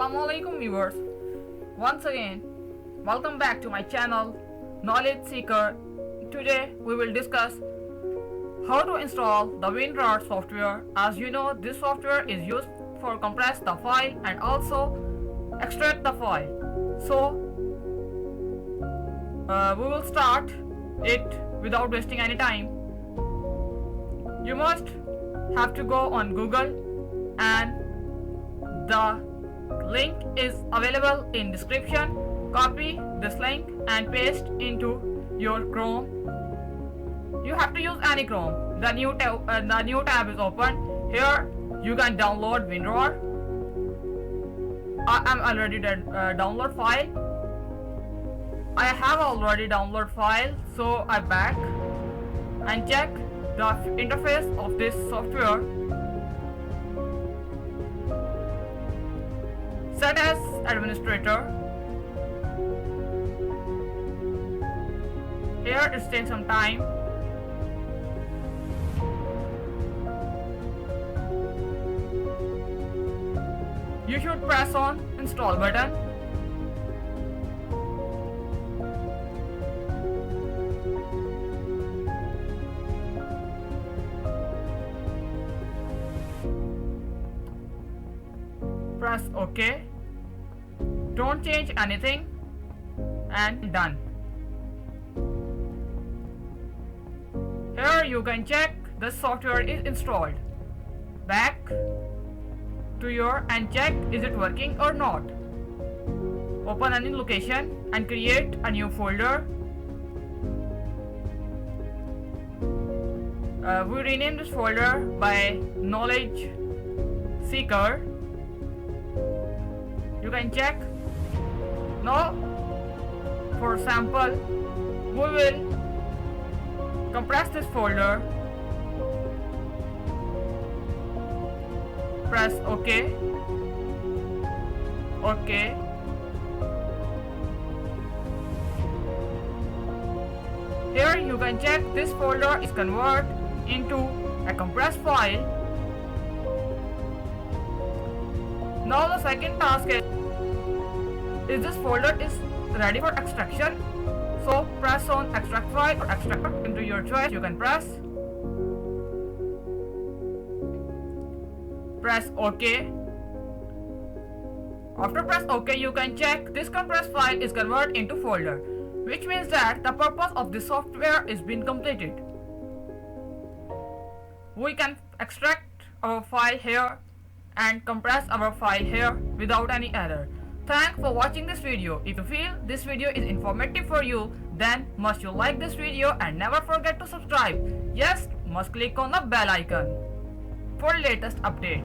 Assalamualaikum viewers. Once again, welcome back to my channel Knowledge Seeker. Today we will discuss how to install the winRaR software. As you know, this software is used for compress the file and also extract the file. So we will start it without wasting any time. You must have to go on Google, and the link is available in description. Copy this link and paste into your Chrome. You have to use any Chrome. The new tab is open. Here you can download winRaR. I am already download file. I have already download file, so I back and check the interface of this software. Set as administrator. Here it takes some time. You should press on install button. Press OK. Don't change anything, and done. Here you can check the software is installed. Back to your and check is it working or not. Open any location and create a new folder. We rename this folder by Knowledge Seeker. You can check. Now for sample we will compress this folder. Press OK. OK. Here you can check this folder is converted into a compressed file. Now the second task is this folder is ready for extraction. So press on extract file or extract into your choice. You can press OK. After press OK, you can check this compressed file is converted into folder, which means that the purpose of this software is been completed. We can extract our file here and compress our file here without any error. Thanks for watching this video. If you feel this video is informative for you, then must you like this video and never forget to subscribe. Yes, must click on the bell icon for latest update.